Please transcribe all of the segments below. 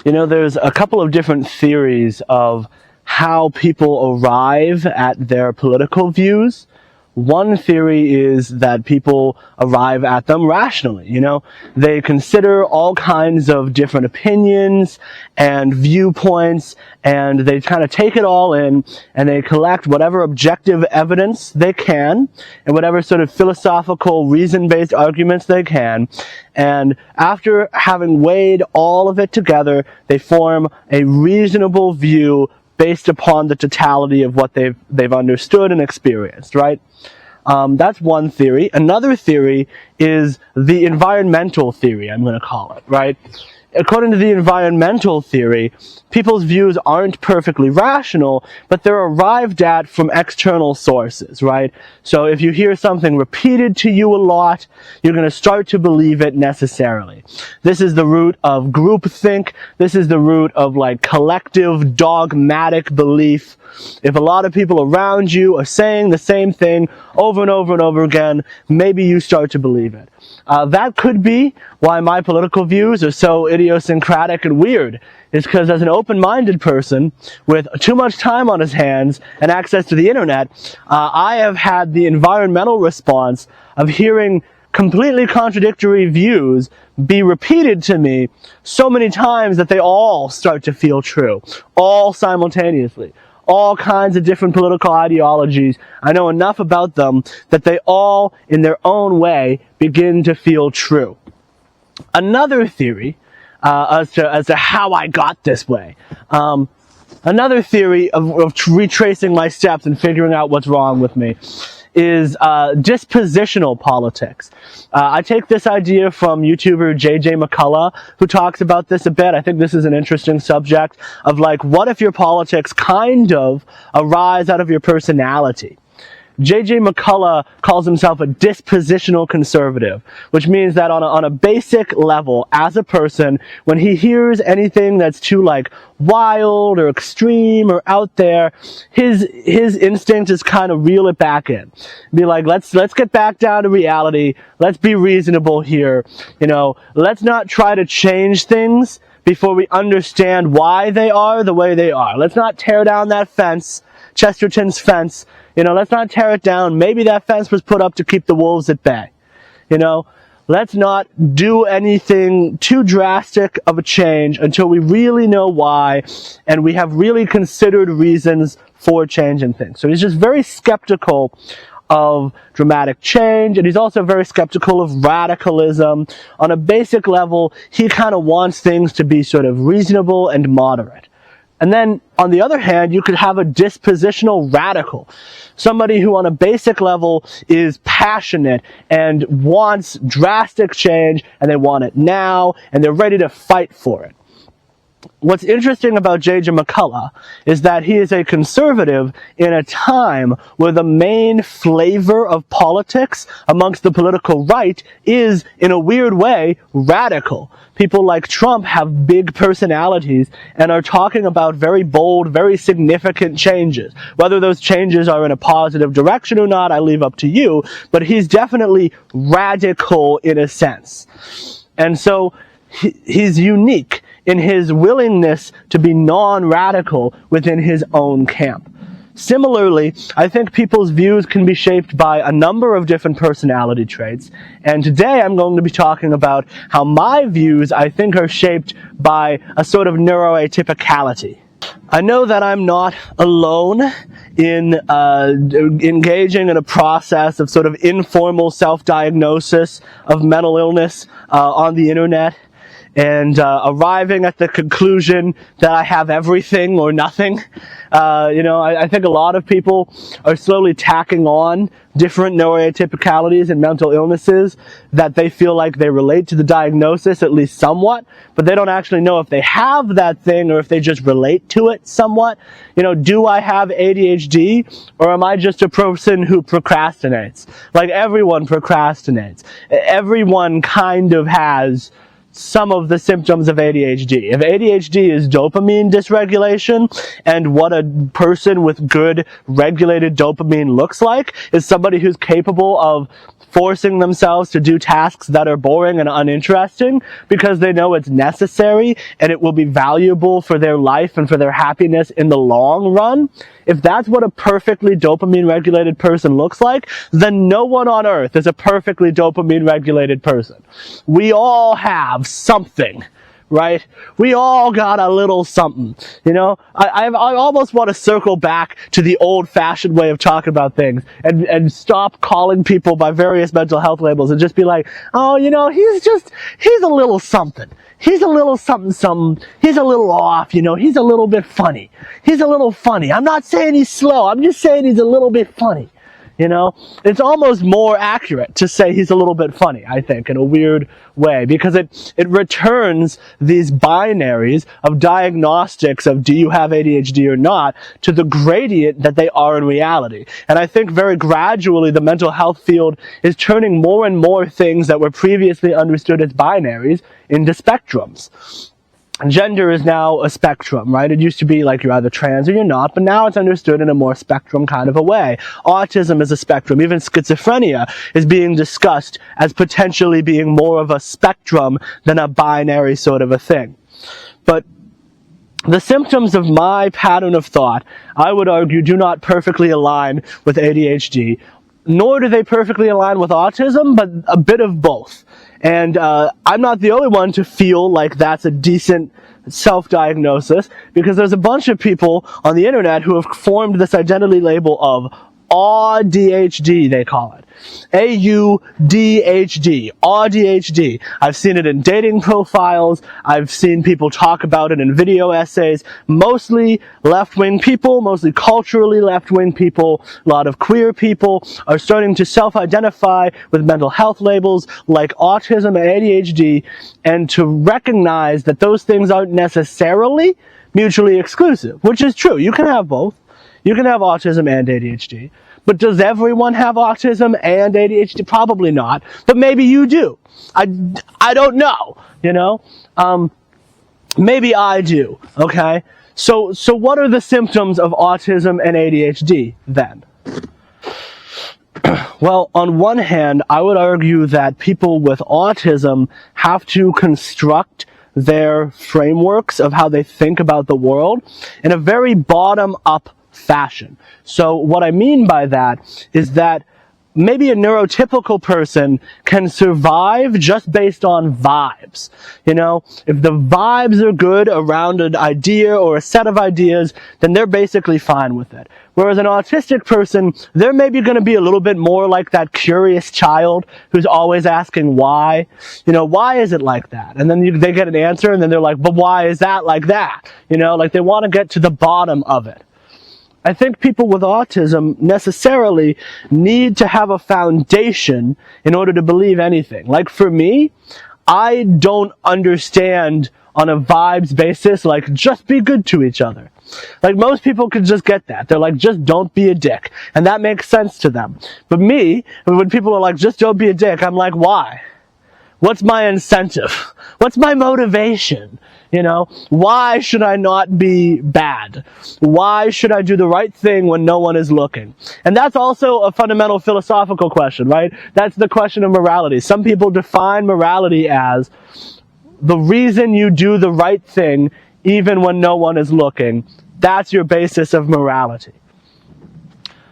You know, there's a couple of different theories of how people arrive at their political views. One theory is that people arrive at them rationally. You know, they consider all kinds of different opinions and viewpoints, and they kind of take it all in, and they collect whatever objective evidence they can, and whatever sort of philosophical, reason-based arguments they can, and after having weighed all of it together, they form a reasonable view based upon the totality of what they've understood and experienced, right? That's one theory. Another theory is the environmental theory, I'm going to call it, right? According to the environmental theory, people's views aren't perfectly rational, but they're arrived at from external sources, right? So if you hear something repeated to you a lot, you're going to start to believe it necessarily. This is the root of groupthink. This is the root of like collective dogmatic belief. If a lot of people around you are saying the same thing over and over and over again, maybe you start to believe it. That could be why my political views are so idiosyncratic and weird. It's because as an open-minded person with too much time on his hands and access to the internet, I have had the environmental response of hearing completely contradictory views be repeated to me so many times that they all start to feel true, all simultaneously. All kinds of different political ideologies. I know enough about them that they all, in their own way, begin to feel true. Another theory as to how I got this way. Another theory of retracing my steps and figuring out what's wrong with me is dispositional politics. I take this idea from YouTuber McCullough, who talks about this a bit. I think this is an interesting subject of like, what if your politics kind of arise out of your personality? McCullough calls himself a dispositional conservative, which means that on a basic level, as a person, when he hears anything that's too like wild or extreme or out there, his instinct is kind of reel it back in. Be like, let's get back down to reality. Let's be reasonable here. You know, let's not try to change things before we understand why they are the way they are. Let's not tear down that fence, Chesterton's fence. You know, let's not tear it down. Maybe that fence was put up to keep the wolves at bay. You know, let's not do anything too drastic of a change until we really know why and we have really considered reasons for changing things. So he's just very skeptical of dramatic change, and he's also very skeptical of radicalism. On a basic level, he kind of wants things to be sort of reasonable and moderate. And then, on the other hand, you could have a dispositional radical. Somebody who on a basic level is passionate and wants drastic change, and they want it now, and they're ready to fight for it. What's interesting about McCullough is that he is a conservative in a time where the main flavor of politics amongst the political right is, in a weird way, radical. People like Trump have big personalities and are talking about very bold, very significant changes. Whether those changes are in a positive direction or not, I leave up to you, but he's definitely radical in a sense. And so he's unique in his willingness to be non-radical within his own camp. Similarly, I think people's views can be shaped by a number of different personality traits, and today I'm going to be talking about how my views, I think, are shaped by a sort of neuroatypicality. I know that I'm not alone in engaging in a process of sort of informal self-diagnosis of mental illness on the internet, and arriving at the conclusion that I have everything or nothing. I think a lot of people are slowly tacking on different neuroatypicalities and mental illnesses that they feel like they relate to the diagnosis at least somewhat, but they don't actually know if they have that thing or if they just relate to it somewhat. You know, do I have ADHD, or am I just a person who procrastinates? Like, everyone procrastinates. Everyone kind of has some of the symptoms of ADHD. If ADHD is dopamine dysregulation, and what a person with good regulated dopamine looks like is somebody who's capable of forcing themselves to do tasks that are boring and uninteresting because they know it's necessary and it will be valuable for their life and for their happiness in the long run, if that's what a perfectly dopamine-regulated person looks like, then no one on earth is a perfectly dopamine-regulated person. We all have something, right? We all got a little something, you know? I almost want to circle back to the old-fashioned way of talking about things and stop calling people by various mental health labels and just be like, oh, you know, he's a little something. He's a little something. He's a little off, you know. He's a little bit funny. He's a little funny. I'm not saying he's slow. I'm just saying he's a little bit funny. You know, it's almost more accurate to say he's a little bit funny, I think, in a weird way, because it returns these binaries of diagnostics of do you have ADHD or not to the gradient that they are in reality. And I think very gradually the mental health field is turning more and more things that were previously understood as binaries into spectrums. Gender is now a spectrum, right? It used to be like you're either trans or you're not, but now it's understood in a more spectrum kind of a way. Autism is a spectrum. Even schizophrenia is being discussed as potentially being more of a spectrum than a binary sort of a thing. But the symptoms of my pattern of thought, I would argue, do not perfectly align with ADHD, nor do they perfectly align with autism, but a bit of both. And I'm not the only one to feel like that's a decent self-diagnosis, because there's a bunch of people on the internet who have formed this identity label of AuDHD, they call it. AuDHD, AuDHD. I've seen it in dating profiles. I've seen people talk about it in video essays. Mostly left-wing people, mostly culturally left-wing people, a lot of queer people are starting to self-identify with mental health labels like autism and ADHD, and to recognize that those things aren't necessarily mutually exclusive, which is true. You can have both. You can have autism and ADHD. But does everyone have autism and ADHD? Probably not. But maybe you do. I don't know, you know? Maybe I do, okay? So what are the symptoms of autism and ADHD then? Well, on one hand, I would argue that people with autism have to construct their frameworks of how they think about the world in a very bottom-up fashion. So what I mean by that is that maybe a neurotypical person can survive just based on vibes. You know, if the vibes are good around an idea or a set of ideas, then they're basically fine with it. Whereas an autistic person, they're maybe going to be a little bit more like that curious child who's always asking why. You know, why is it like that? And then they get an answer, and then they're like, but why is that like that? You know, like they want to get to the bottom of it. I think people with autism necessarily need to have a foundation in order to believe anything. Like for me, I don't understand on a vibes basis, like just be good to each other. Like most people could just get that. They're like, just don't be a dick. And that makes sense to them. But me, when people are like, just don't be a dick, I'm like, why? What's my incentive? What's my motivation? You know, why should I not be bad? Why should I do the right thing when no one is looking? And that's also a fundamental philosophical question, right? That's the question of morality. Some people define morality as the reason you do the right thing even when no one is looking. That's your basis of morality.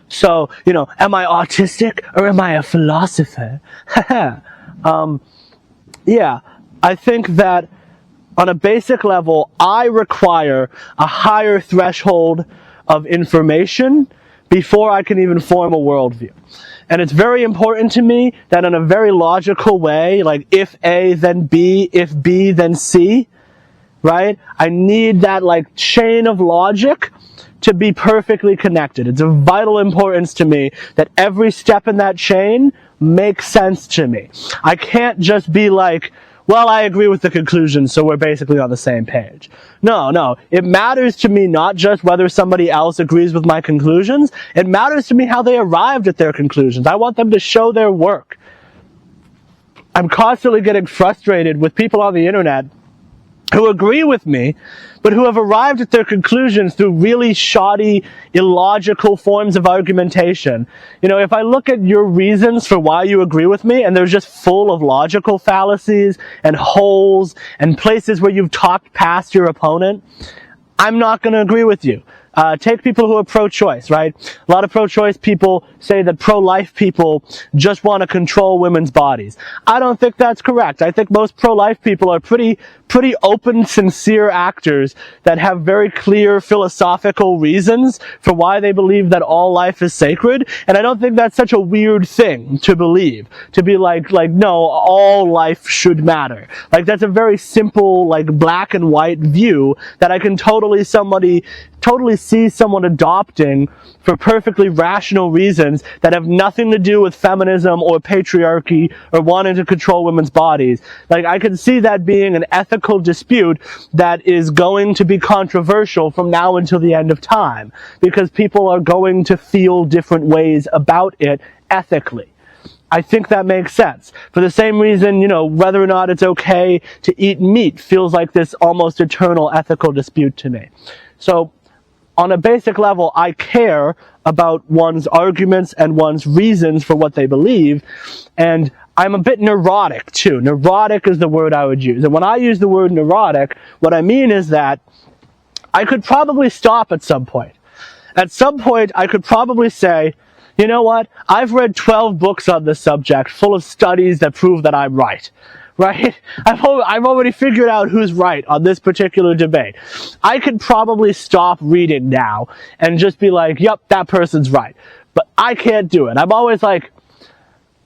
So, you know, am I autistic or am I a philosopher? Yeah, I think that on a basic level, I require a higher threshold of information before I can even form a worldview. And it's very important to me that in a very logical way, like if A, then B, if B, then C, right? I need that like chain of logic to be perfectly connected. It's of vital importance to me that every step in that chain makes sense to me. I can't just be like, well, I agree with the conclusion, so we're basically on the same page. No. It matters to me not just whether somebody else agrees with my conclusions. It matters to me how they arrived at their conclusions. I want them to show their work. I'm constantly getting frustrated with people on the internet who agree with me, but who have arrived at their conclusions through really shoddy, illogical forms of argumentation. You know, if I look at your reasons for why you agree with me, and they're just full of logical fallacies and holes and places where you've talked past your opponent, I'm not going to agree with you. Take people who are pro-choice, right? A lot of pro-choice people say that pro-life people just want to control women's bodies. I don't think that's correct. I think most pro-life people are pretty open, sincere actors that have very clear philosophical reasons for why they believe that all life is sacred. And I don't think that's such a weird thing to believe. To be like, no, all life should matter. Like, that's a very simple, like, black and white view that I can totally see someone adopting for perfectly rational reasons that have nothing to do with feminism or patriarchy or wanting to control women's bodies. Like, I can see that being an ethical dispute that is going to be controversial from now until the end of time, because people are going to feel different ways about it ethically. I think that makes sense. For the same reason, you know, whether or not it's okay to eat meat feels like this almost eternal ethical dispute to me. So, on a basic level, I care about one's arguments and one's reasons for what they believe, and I'm a bit neurotic too. Neurotic is the word I would use. And when I use the word neurotic, what I mean is that I could probably stop at some point. At some point, I could probably say, you know what? I've read 12 books on this subject, full of studies that prove that I'm right. Right? I've already figured out who's right on this particular debate. I could probably stop reading now and just be like, yep, that person's right. But I can't do it. I'm always like,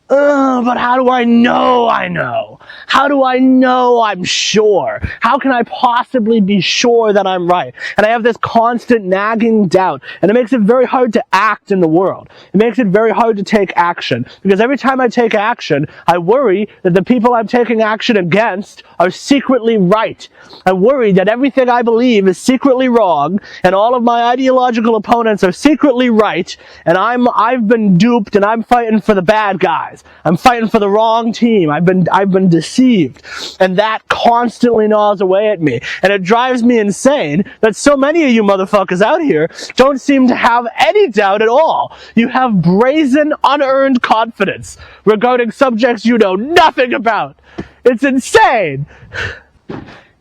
but how do I know I know? How do I know I'm sure? How can I possibly be sure that I'm right? And I have this constant nagging doubt, and it makes it very hard to act in the world. It makes it very hard to take action, because every time I take action, I worry that the people I'm taking action against are secretly right. I worry that everything I believe is secretly wrong, and all of my ideological opponents are secretly right, and I've been duped, and I'm fighting for the bad guys. I'm fighting for the wrong team. I've been deceived. And that constantly gnaws away at me. And it drives me insane that so many of you motherfuckers out here don't seem to have any doubt at all. You have brazen, unearned confidence regarding subjects you know nothing about. It's insane.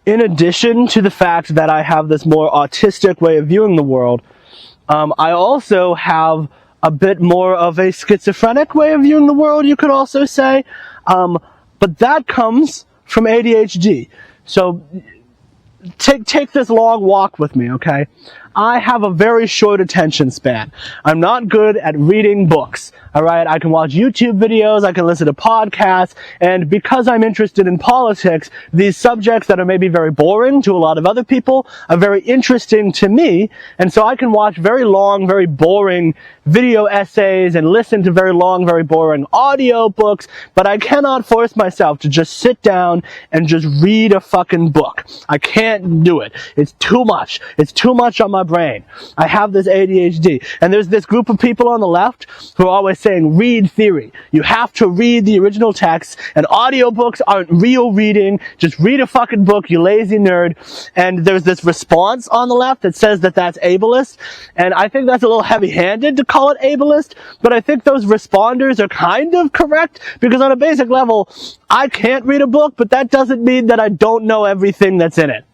In addition to the fact that I have this more autistic way of viewing the world, I also have a bit more of a schizophrenic way of viewing the world, you could also say. But that comes from ADHD. So take this long walk with me, okay? I have a very short attention span. I'm not good at reading books, alright? I can watch YouTube videos, I can listen to podcasts, and because I'm interested in politics, these subjects that are maybe very boring to a lot of other people are very interesting to me, and so I can watch very long, very boring video essays and listen to very long, very boring audio books, but I cannot force myself to just sit down and just read a fucking book. I can't do it. It's too much. It's too much on my brain. I have this ADHD. And there's this group of people on the left who are always saying, read theory. You have to read the original text, and audiobooks aren't real reading. Just read a fucking book, you lazy nerd. And there's this response on the left that says that that's ableist. And I think that's a little heavy-handed to call it ableist, but I think those responders are kind of correct, because on a basic level, I can't read a book, but that doesn't mean that I don't know everything that's in it.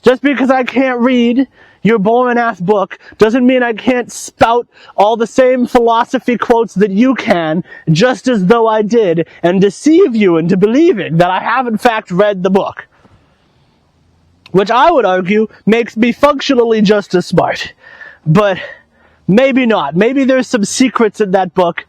Just because I can't read your boring-ass book doesn't mean I can't spout all the same philosophy quotes that you can, just as though I did, and deceive you into believing that I have in fact read the book. Which I would argue makes me functionally just as smart. But maybe not. Maybe there's some secrets in that book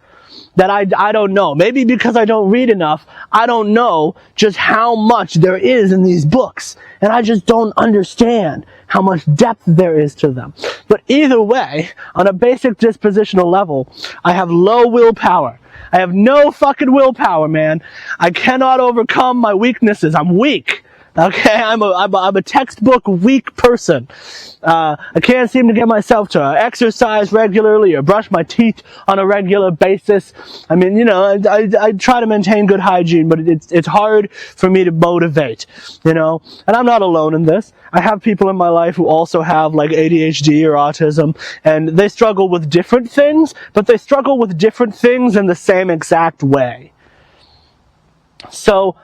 that I don't know. Maybe because I don't read enough, I don't know just how much there is in these books. And I just don't understand how much depth there is to them. But either way, on a basic dispositional level, I have low willpower. I have no fucking willpower, man. I cannot overcome my weaknesses. I'm weak. Okay, I'm a textbook weak person. I can't seem to get myself to exercise regularly or brush my teeth on a regular basis. I mean, you know, I try to maintain good hygiene, but it's hard for me to motivate, you know. And I'm not alone in this. I have people in my life who also have like ADHD or autism, and they struggle with different things, but they struggle with different things in the same exact way. So,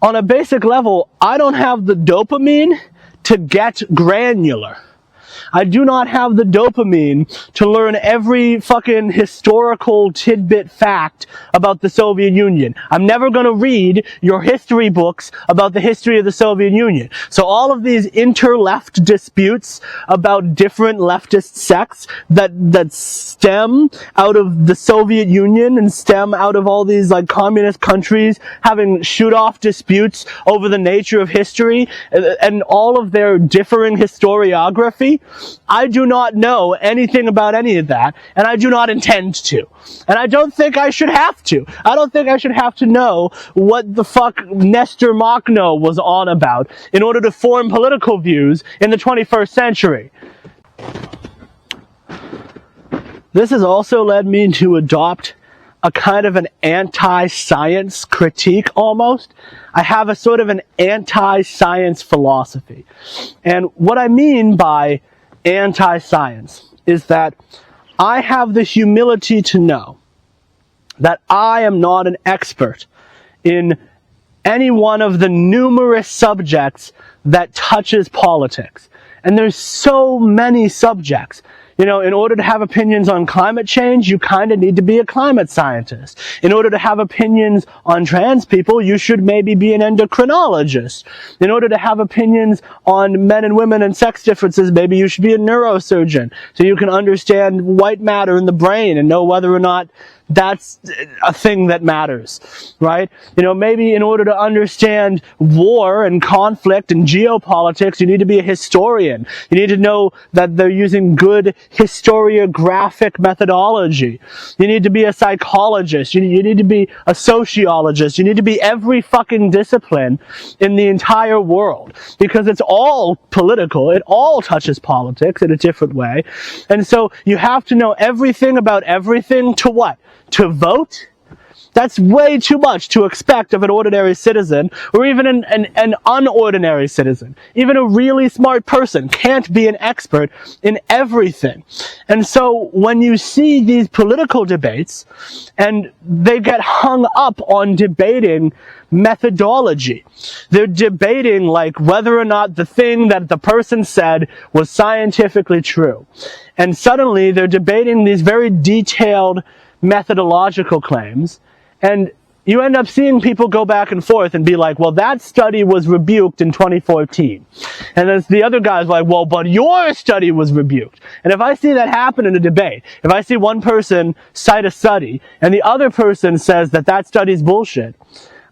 on a basic level, I don't have the dopamine to get granular. I do not have the dopamine to learn every fucking historical tidbit fact about the Soviet Union. I'm never going to read your history books about the history of the Soviet Union. So all of these inter-left disputes about different leftist sects that stem out of the Soviet Union and stem out of all these like communist countries having shoot-off disputes over the nature of history and all of their differing historiography, I do not know anything about any of that, and I do not intend to. And I don't think I should have to. I don't think I should have to know what the fuck Nestor Makhno was on about in order to form political views in the 21st century. This has also led me to adopt a kind of an anti-science critique almost. I have a sort of an anti-science philosophy. And what I mean by anti-science is that I have the humility to know that I am not an expert in any one of the numerous subjects that touches politics. And there's so many subjects. You know, in order to have opinions on climate change, you kind of need to be a climate scientist. In order to have opinions on trans people, you should maybe be an endocrinologist. In order to have opinions on men and women and sex differences, maybe you should be a neurosurgeon. So you can understand white matter in the brain and know whether or not that's a thing that matters, right? You know, maybe in order to understand war and conflict and geopolitics, you need to be a historian. You need to know that they're using good historiographic methodology. You need to be a psychologist. You need to be a sociologist. You need to be every fucking discipline in the entire world, because it's all political. It all touches politics in a different way. And so you have to know everything about everything to what? To vote? That's way too much to expect of an ordinary citizen, or even an unordinary citizen. Even a really smart person can't be an expert in everything. And so when you see these political debates, and they get hung up on debating methodology. They're debating like whether or not the thing that the person said was scientifically true. And suddenly they're debating these very detailed methodological claims, and you end up seeing people go back and forth and be like, well, that study was rebuked in 2014. And then the other guy's like, well, but your study was rebuked. And if I see that happen in a debate, if I see one person cite a study and the other person says that that study's bullshit,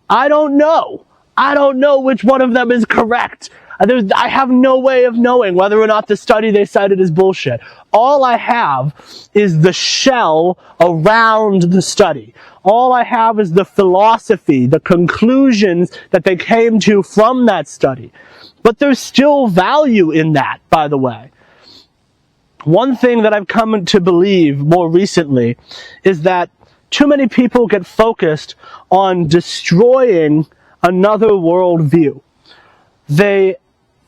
I don't know. I don't know which one of them is correct. I have no way of knowing whether or not the study they cited is bullshit. All I have is the shell around the study. All I have is the philosophy, the conclusions that they came to from that study. But there's still value in that, by the way. One thing that I've come to believe more recently is that too many people get focused on destroying another worldview.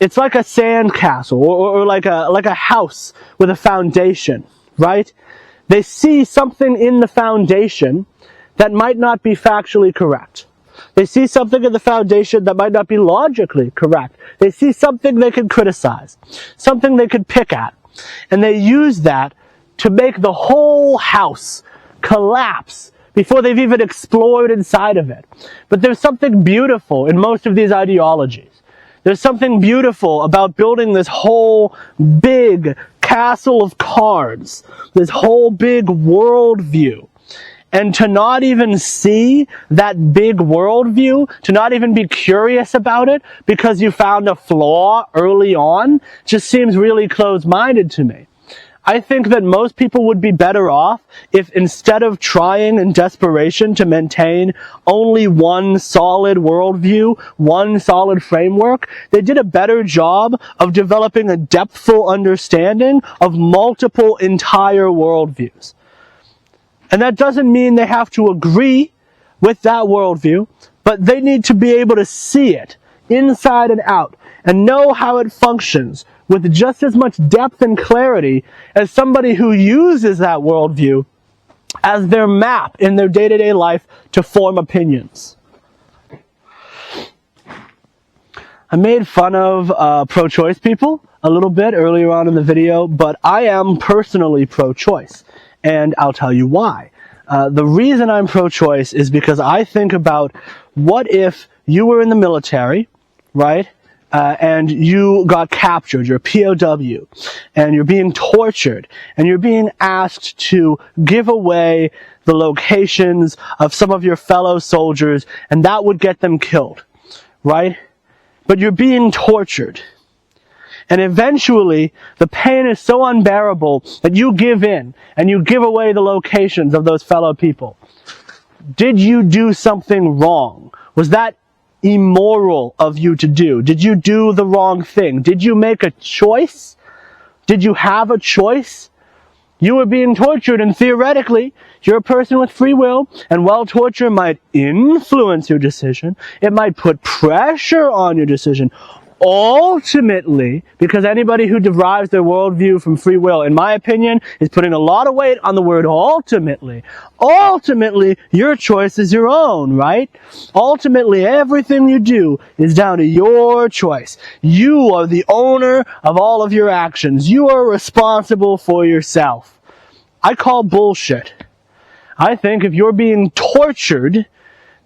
It's like a sandcastle or like a house with a foundation, right? They see something in the foundation that might not be factually correct. They see something in the foundation that might not be logically correct. They see something they can criticize, something they could pick at, and they use that to make the whole house collapse before they've even explored inside of it. But there's something beautiful in most of these ideologies. There's something beautiful about building this whole big castle of cards, this whole big worldview. And to not even see that big worldview, to not even be curious about it because you found a flaw early on, just seems really closed-minded to me. I think that most people would be better off if instead of trying in desperation to maintain only one solid worldview, one solid framework, they did a better job of developing a depthful understanding of multiple entire worldviews. And that doesn't mean they have to agree with that worldview, but they need to be able to see it inside and out and know how it functions with just as much depth and clarity as somebody who uses that worldview as their map in their day-to-day life to form opinions. I made fun of pro-choice people a little bit earlier on in the video, but I am personally pro-choice, and I'll tell you why. The reason I'm pro-choice is because I think about what if you were in the military, right? And you got captured, you're a POW, and you're being tortured, and you're being asked to give away the locations of some of your fellow soldiers, and that would get them killed, right? But you're being tortured. And eventually, the pain is so unbearable that you give in, and you give away the locations of those fellow people. Did you do something wrong? Was that immoral of you to do? Did you do the wrong thing? Did you make a choice? Did you have a choice? You were being tortured, and theoretically, you're a person with free will, and while torture might influence your decision, it might put pressure on your decision. Ultimately, because anybody who derives their worldview from free will, in my opinion, is putting a lot of weight on the word ultimately. Ultimately, your choice is your own, right? Ultimately, everything you do is down to your choice. You are the owner of all of your actions. You are responsible for yourself. I call bullshit. I think if you're being tortured,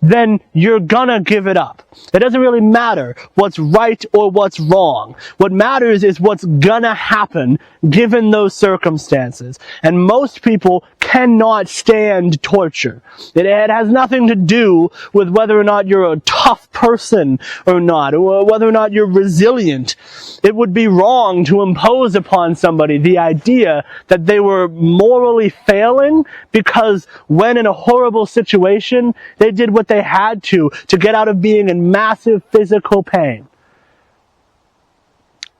then you're gonna give it up. It doesn't really matter what's right or what's wrong. What matters is what's gonna happen given those circumstances. And most people cannot stand torture. It has nothing to do with whether or not you're a tough person or not, or whether or not you're resilient. It would be wrong to impose upon somebody the idea that they were morally failing because when in a horrible situation, they did what they had to get out of being in massive physical pain.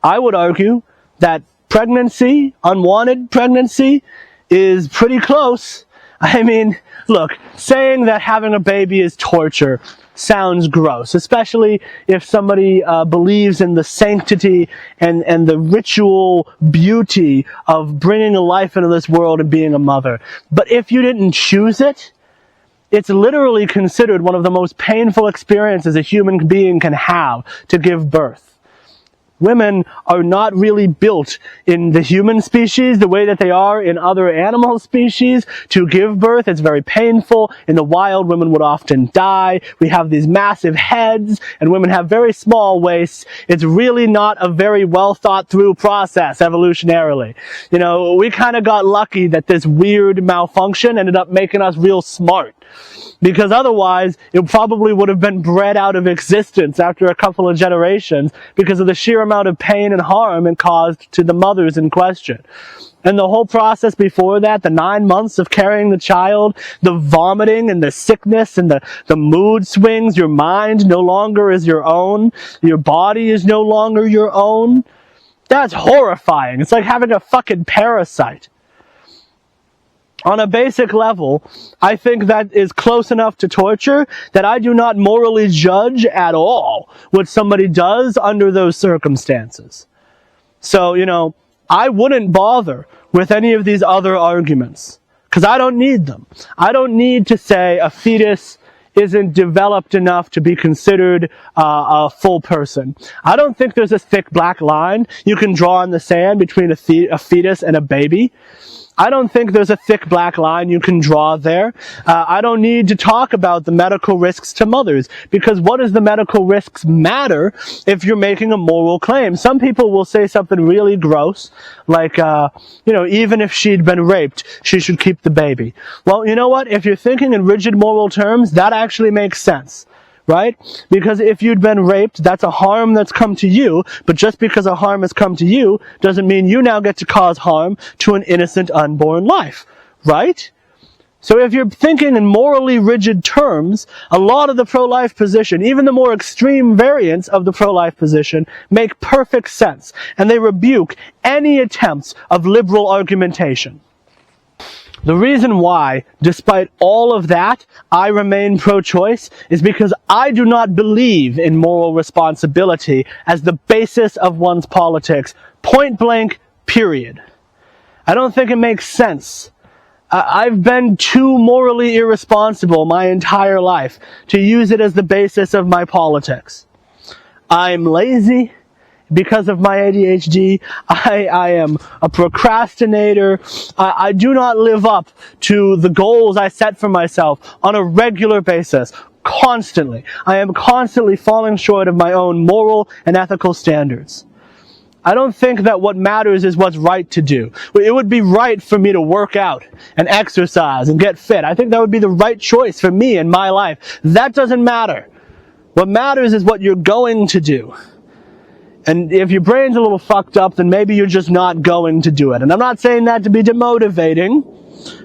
I would argue that pregnancy, unwanted pregnancy, is pretty close. I mean, look, saying that having a baby is torture sounds gross, especially if somebody believes in the sanctity and the ritual beauty of bringing a life into this world and being a mother. But if you didn't choose it, it's literally considered one of the most painful experiences a human being can have to give birth. Women are not really built in the human species the way that they are in other animal species to give birth. It's very painful. In the wild, women would often die. We have these massive heads, and women have very small waists. It's really not a very well thought through process evolutionarily. You know, we kind of got lucky that this weird malfunction ended up making us real smart. Because otherwise, it probably would have been bred out of existence after a couple of generations because of the sheer amount of pain and harm it caused to the mothers in question. And the whole process before that, the 9 months of carrying the child, the vomiting and the sickness and the mood swings, your mind no longer is your own, your body is no longer your own. That's horrifying. It's like having a fucking parasite. On a basic level, I think that is close enough to torture that I do not morally judge at all what somebody does under those circumstances. So, you know, I wouldn't bother with any of these other arguments because I don't need them. I don't need to say a fetus isn't developed enough to be considered a full person. I don't think there's a thick black line you can draw in the sand between a fetus and a baby. I don't think there's a thick black line you can draw there. I don't need to talk about the medical risks to mothers, because what does the medical risks matter if you're making a moral claim? Some people will say something really gross, like, even if she'd been raped, she should keep the baby. Well, you know what? If you're thinking in rigid moral terms, that actually makes sense. right? Because if you'd been raped, that's a harm that's come to you, but just because a harm has come to you doesn't mean you now get to cause harm to an innocent unborn life, right? So if you're thinking in morally rigid terms, a lot of the pro-life position, even the more extreme variants of the pro-life position, make perfect sense, and they rebuke any attempts of liberal argumentation. The reason why, despite all of that, I remain pro-choice is because I do not believe in moral responsibility as the basis of one's politics, point blank, period. I don't think it makes sense. I've been too morally irresponsible my entire life to use it as the basis of my politics. I'm lazy. Because of my ADHD, I am a procrastinator. I do not live up to the goals I set for myself on a regular basis, constantly. I am constantly falling short of my own moral and ethical standards. I don't think that what matters is what's right to do. It would be right for me to work out and exercise and get fit. I think that would be the right choice for me in my life. That doesn't matter. What matters is what you're going to do. And if your brain's a little fucked up, then maybe you're just not going to do it. And I'm not saying that to be demotivating.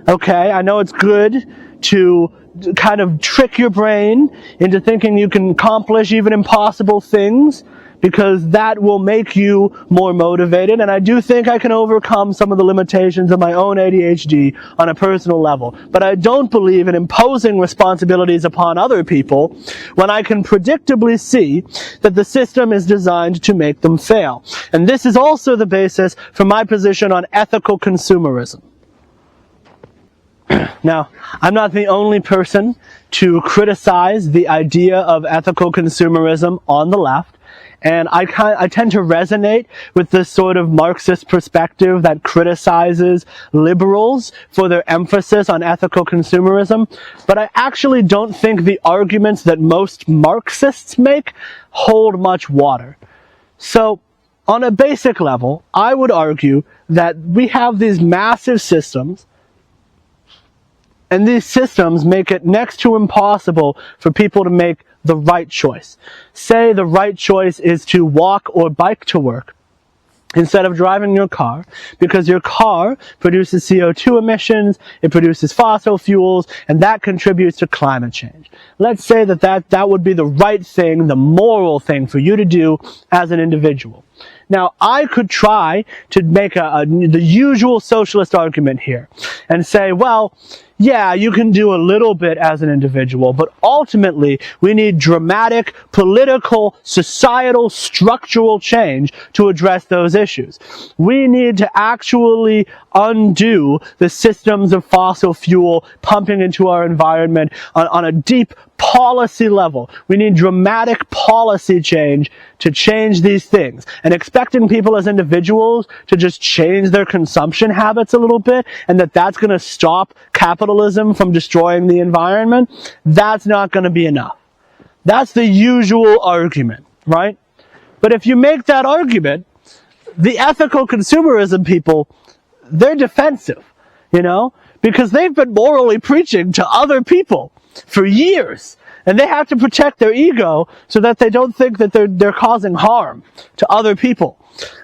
Okay, I know it's good to kind of trick your brain into thinking you can accomplish even impossible things, because that will make you more motivated. And I do think I can overcome some of the limitations of my own ADHD on a personal level. But I don't believe in imposing responsibilities upon other people when I can predictably see that the system is designed to make them fail. And this is also the basis for my position on ethical consumerism. Now, I'm not the only person to criticize the idea of ethical consumerism on the left. And I tend to resonate with this sort of Marxist perspective that criticizes liberals for their emphasis on ethical consumerism. But I actually don't think the arguments that most Marxists make hold much water. So, on a basic level, I would argue that we have these massive systems, and these systems make it next to impossible for people to make the right choice. Say the right choice is to walk or bike to work instead of driving your car, because your car produces CO2 emissions, it produces fossil fuels, and that contributes to climate change. Let's say that would be the right thing, the moral thing for you to do as an individual. Now, I could try to make the usual socialist argument here and say, well, yeah, you can do a little bit as an individual, but ultimately we need dramatic political, societal, structural change to address those issues. We need to actually undo the systems of fossil fuel pumping into our environment on a deep policy level. We need dramatic policy change to change these things. And expecting people as individuals to just change their consumption habits a little bit, and that's going to stop capitalism from destroying the environment, that's not going to be enough. That's the usual argument, right? But if you make that argument, the ethical consumerism people, they're defensive, because they've been morally preaching to other people for years. And they have to protect their ego so that they don't think that they're causing harm to other people,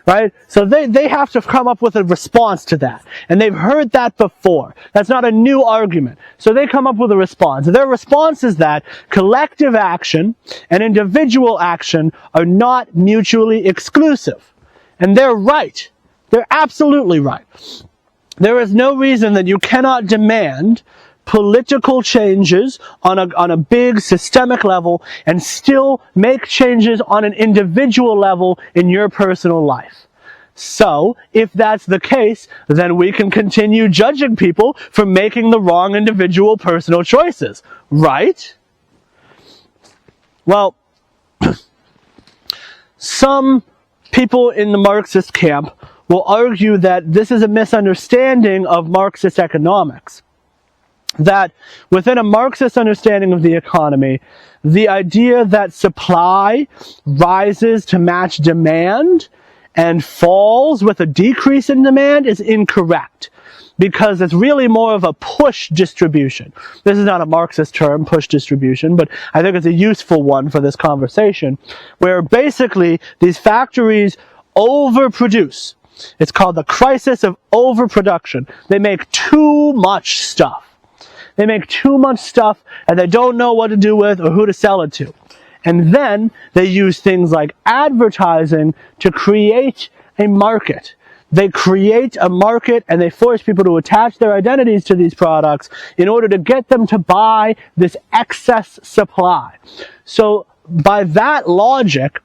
right? So they have to come up with a response to that. And they've heard that before. That's not a new argument. So they come up with a response. Their response is that collective action and individual action are not mutually exclusive. And they're right. They're absolutely right. There is no reason that you cannot demand political changes on a big systemic level and still make changes on an individual level in your personal life. So, if that's the case, then we can continue judging people for making the wrong individual personal choices, right? Well, some people in the Marxist camp will argue that this is a misunderstanding of Marxist economics. That within a Marxist understanding of the economy, the idea that supply rises to match demand and falls with a decrease in demand is incorrect. because it's really more of a push distribution. This is not a Marxist term, push distribution, but I think it's a useful one for this conversation, where basically these factories overproduce. It's called the crisis of overproduction. They make too much stuff. They make too much stuff and they don't know what to do with or who to sell it to. And then they use things like advertising to create a market. They create a market and they force people to attach their identities to these products in order to get them to buy this excess supply. So by that logic,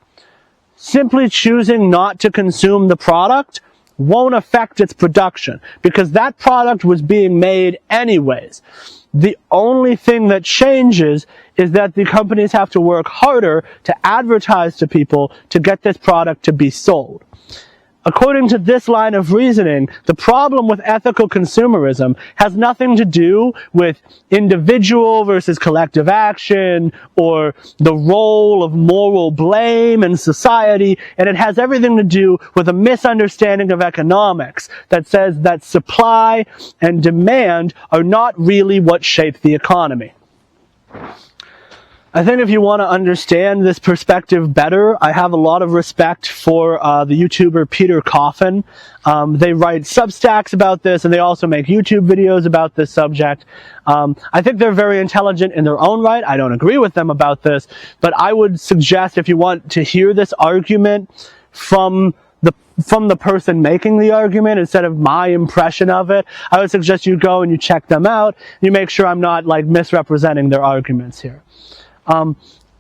simply choosing not to consume the product won't affect its production because that product was being made anyways. The only thing that changes is that the companies have to work harder to advertise to people to get this product to be sold. According to this line of reasoning, the problem with ethical consumerism has nothing to do with individual versus collective action or the role of moral blame in society, and it has everything to do with a misunderstanding of economics that says that supply and demand are not really what shape the economy. I think if you want to understand this perspective better, I have a lot of respect for the YouTuber Peter Coffin. They write Substacks about this, and they also make YouTube videos about this subject. I think they're very intelligent in their own right. I don't agree with them about this, but I would suggest if you want to hear this argument from the person making the argument instead of my impression of it, I would suggest you go and you check them out. You make sure I'm not like misrepresenting their arguments here.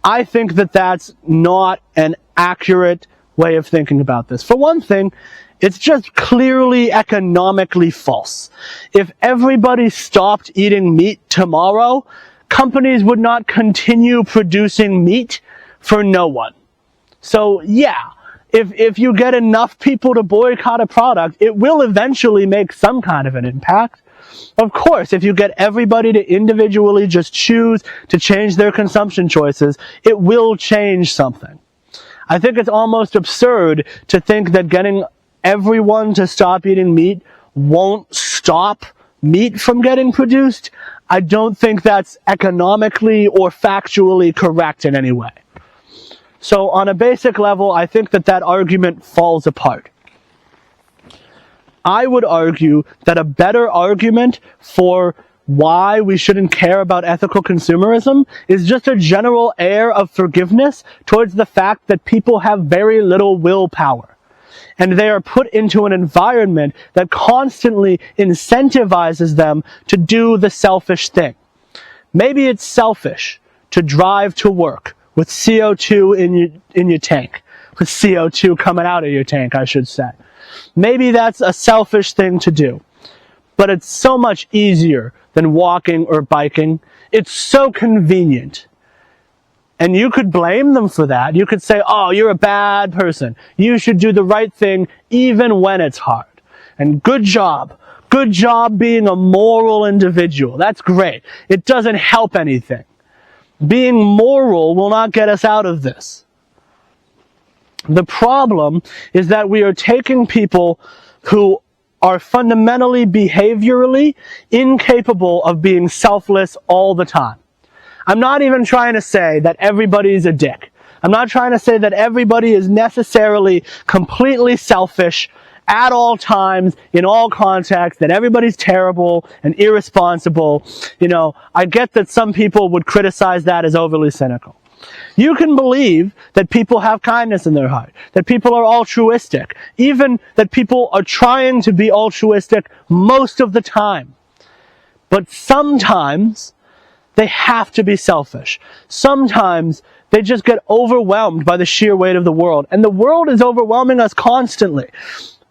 I think that that's not an accurate way of thinking about this. For one thing, it's just clearly economically false. If everybody stopped eating meat tomorrow, companies would not continue producing meat for no one. So yeah, if you get enough people to boycott a product, it will eventually make some kind of an impact. Of course, if you get everybody to individually just choose to change their consumption choices, it will change something. I think it's almost absurd to think that getting everyone to stop eating meat won't stop meat from getting produced. I don't think that's economically or factually correct in any way. So on a basic level, I think that that argument falls apart. I would argue that a better argument for why we shouldn't care about ethical consumerism is just a general air of forgiveness towards the fact that people have very little willpower. And they are put into an environment that constantly incentivizes them to do the selfish thing. Maybe it's selfish to drive to work with CO2 in your tank. With CO2 coming out of your tank, I should say. Maybe that's a selfish thing to do, but it's so much easier than walking or biking. It's so convenient. And you could blame them for that. You could say, oh, you're a bad person. You should do the right thing even when it's hard. And good job. Good job being a moral individual. That's great. It doesn't help anything. Being moral will not get us out of this. The problem is that we are taking people who are fundamentally behaviorally incapable of being selfless all the time. I'm not even trying to say that everybody's a dick. I'm not trying to say that everybody is necessarily completely selfish at all times, in all contexts, that everybody's terrible and irresponsible. You know, I get that some people would criticize that as overly cynical. You can believe that people have kindness in their heart, that people are altruistic, even that people are trying to be altruistic most of the time. But sometimes they have to be selfish. Sometimes they just get overwhelmed by the sheer weight of the world. And the world is overwhelming us constantly.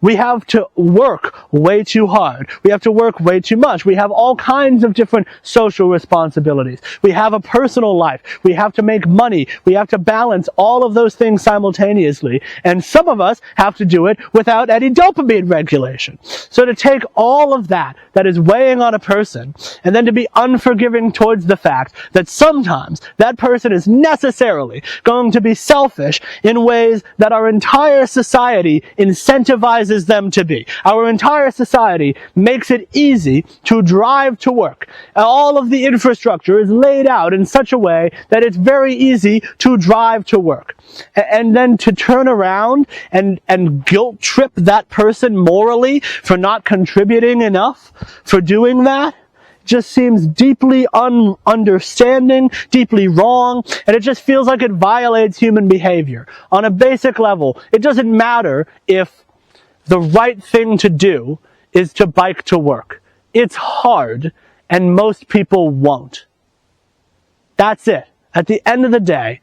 We have to work way too hard. We have to work way too much. We have all kinds of different social responsibilities. We have a personal life. We have to make money. We have to balance all of those things simultaneously. And some of us have to do it without any dopamine regulation. So to take all of that is weighing on a person, and then to be unforgiving towards the fact that sometimes that person is necessarily going to be selfish in ways that our entire society incentivizes incentivizes them to be. Our entire society makes it easy to drive to work. All of the infrastructure is laid out in such a way that it's very easy to drive to work. And then to turn around and guilt trip that person morally for not contributing enough for doing that just seems deeply understanding, deeply wrong, and it just feels like it violates human behavior. On a basic level, it doesn't matter if the right thing to do is to bike to work. It's hard, and most people won't. That's it. At the end of the day.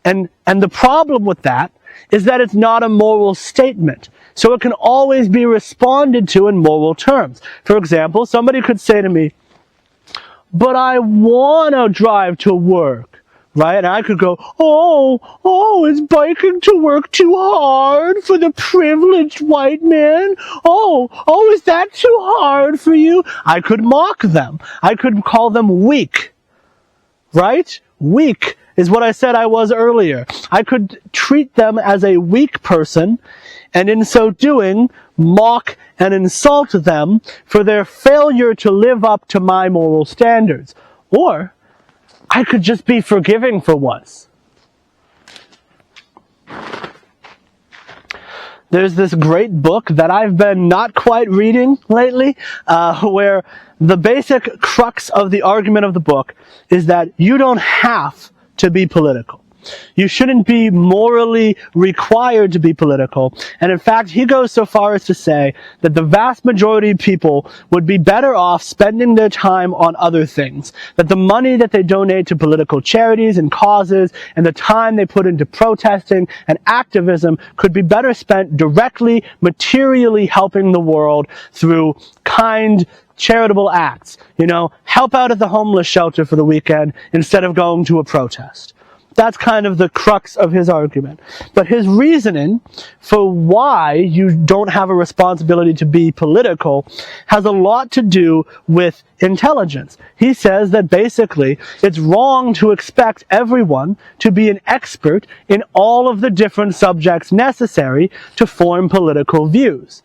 And the problem with that is that it's not a moral statement. So it can always be responded to in moral terms. For example, somebody could say to me, but I want to drive to work, right? And I could go, is biking to work too hard for the privileged white man? Is that too hard for you? I could mock them. I could call them weak, right? Weak is what I said I was earlier. I could treat them as a weak person, and in so doing, mock and insult them for their failure to live up to my moral standards. Or, I could just be forgiving for once. There's this great book that I've been not quite reading lately, where the basic crux of the argument of the book is that you don't have to be political. You shouldn't be morally required to be political. And in fact, he goes so far as to say that the vast majority of people would be better off spending their time on other things. That the money that they donate to political charities and causes and the time they put into protesting and activism could be better spent directly, materially helping the world through kind, charitable acts. Help out at the homeless shelter for the weekend instead of going to a protest. That's kind of the crux of his argument. But his reasoning for why you don't have a responsibility to be political has a lot to do with intelligence. He says that basically it's wrong to expect everyone to be an expert in all of the different subjects necessary to form political views.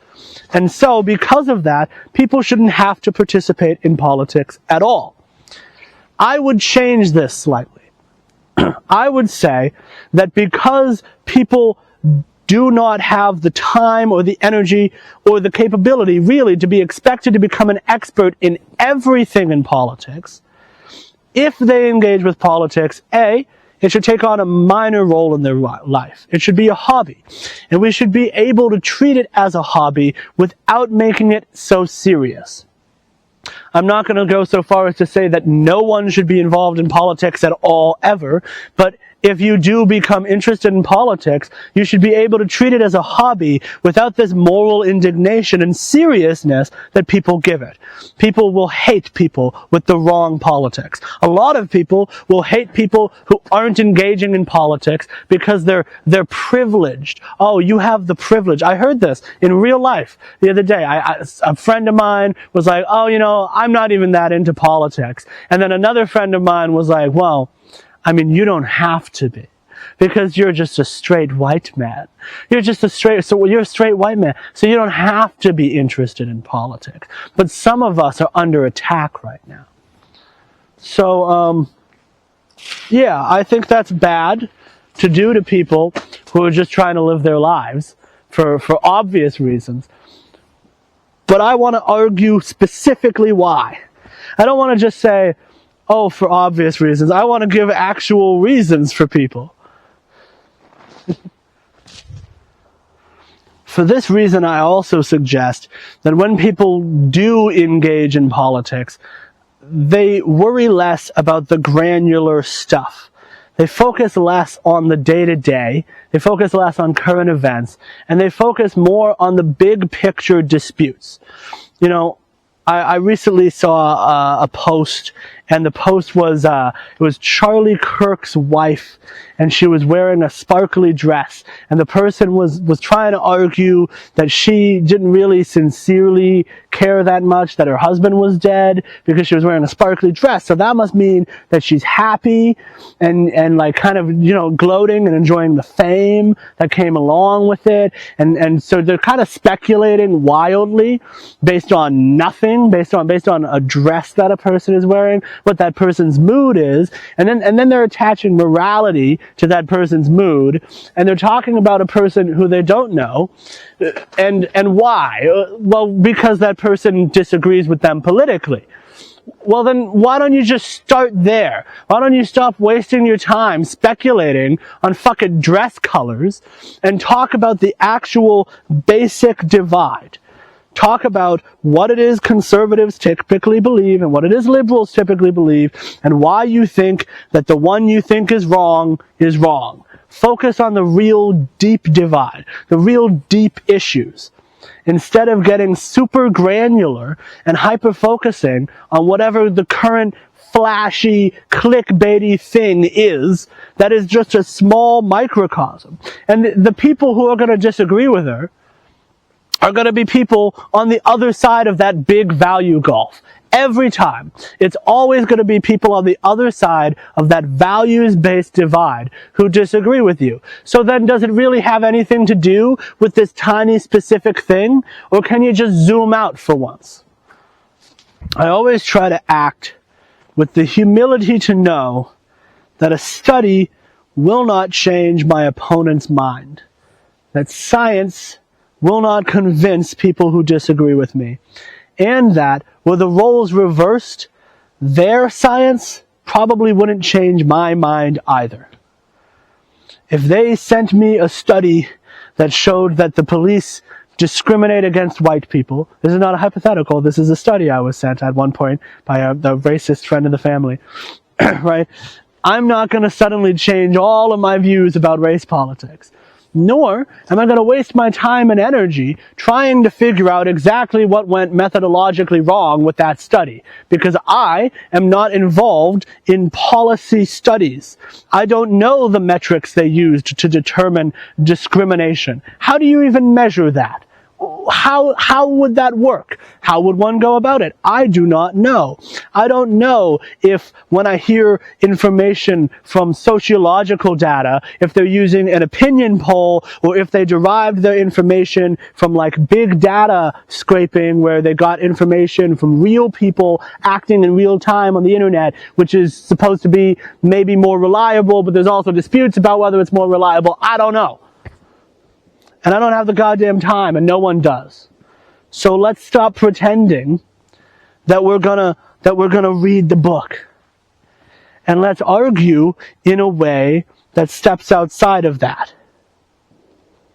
And so, because of that, people shouldn't have to participate in politics at all. I would change this slightly. I would say that because people do not have the time or the energy or the capability really to be expected to become an expert in everything in politics, if they engage with politics, it should take on a minor role in their life. It should be a hobby. And we should be able to treat it as a hobby without making it so serious. I'm not going to go so far as to say that no one should be involved in politics at all, ever, but if you do become interested in politics, you should be able to treat it as a hobby without this moral indignation and seriousness that people give it. People will hate people with the wrong politics. A lot of people will hate people who aren't engaging in politics because they're privileged. Oh, you have the privilege. I heard this in real life the other day. A friend of mine was like, I'm not even that into politics. And then another friend of mine was like, you don't have to be, because you're just a straight white man. You're a straight white man, so you don't have to be interested in politics. But some of us are under attack right now. So, I think that's bad to do to people who are just trying to live their lives for obvious reasons. But I want to argue specifically why. I don't want to just say, for obvious reasons. I want to give actual reasons for people. For this reason, I also suggest that when people do engage in politics, they worry less about the granular stuff. They focus less on the day-to-day, they focus less on current events, and they focus more on the big picture disputes. I recently saw a post, and the post was, it was Charlie Kirk's wife, and she was wearing a sparkly dress, and the person was trying to argue that she didn't really sincerely care that much that her husband was dead because she was wearing a sparkly dress. So that must mean that she's happy and like kind of, you know, gloating and enjoying the fame that came along with it. And so they're kind of speculating wildly based on nothing, based on a dress that a person is wearing, what that person's mood is, and then they're attaching morality to that person's mood, and they're talking about a person who they don't know, and why? Well, because that person disagrees with them politically. Well, then why don't you just start there? Why don't you stop wasting your time speculating on fucking dress colors and talk about the actual basic divide? Talk about what it is conservatives typically believe and what it is liberals typically believe, and why you think that the one you think is wrong is wrong. Focus on the real deep divide, the real deep issues, instead of getting super granular and hyper-focusing on whatever the current flashy, clickbaity thing is that is just a small microcosm. And the people who are going to disagree with her are going to be people on the other side of that big value gulf. Every time. It's always going to be people on the other side of that values-based divide who disagree with you. So then does it really have anything to do with this tiny specific thing? Or can you just zoom out for once? I always try to act with the humility to know that a study will not change my opponent's mind. That science will not convince people who disagree with me. And that, were the roles reversed, their science probably wouldn't change my mind either. If they sent me a study that showed that the police discriminate against white people, this is not a hypothetical, this is a study I was sent at one point by the racist friend of the family, right? I'm not going to suddenly change all of my views about race politics. Nor am I going to waste my time and energy trying to figure out exactly what went methodologically wrong with that study, because I am not involved in policy studies. I don't know the metrics they used to determine discrimination. How do you even measure that? How would that work? How would one go about it? I do not know. I don't know if when I hear information from sociological data, if they're using an opinion poll or if they derived their information from like big data scraping where they got information from real people acting in real time on the internet, which is supposed to be maybe more reliable, but there's also disputes about whether it's more reliable. I don't know. And I don't have the goddamn time, and no one does. So let's stop pretending that we're gonna read the book. And let's argue in a way that steps outside of that.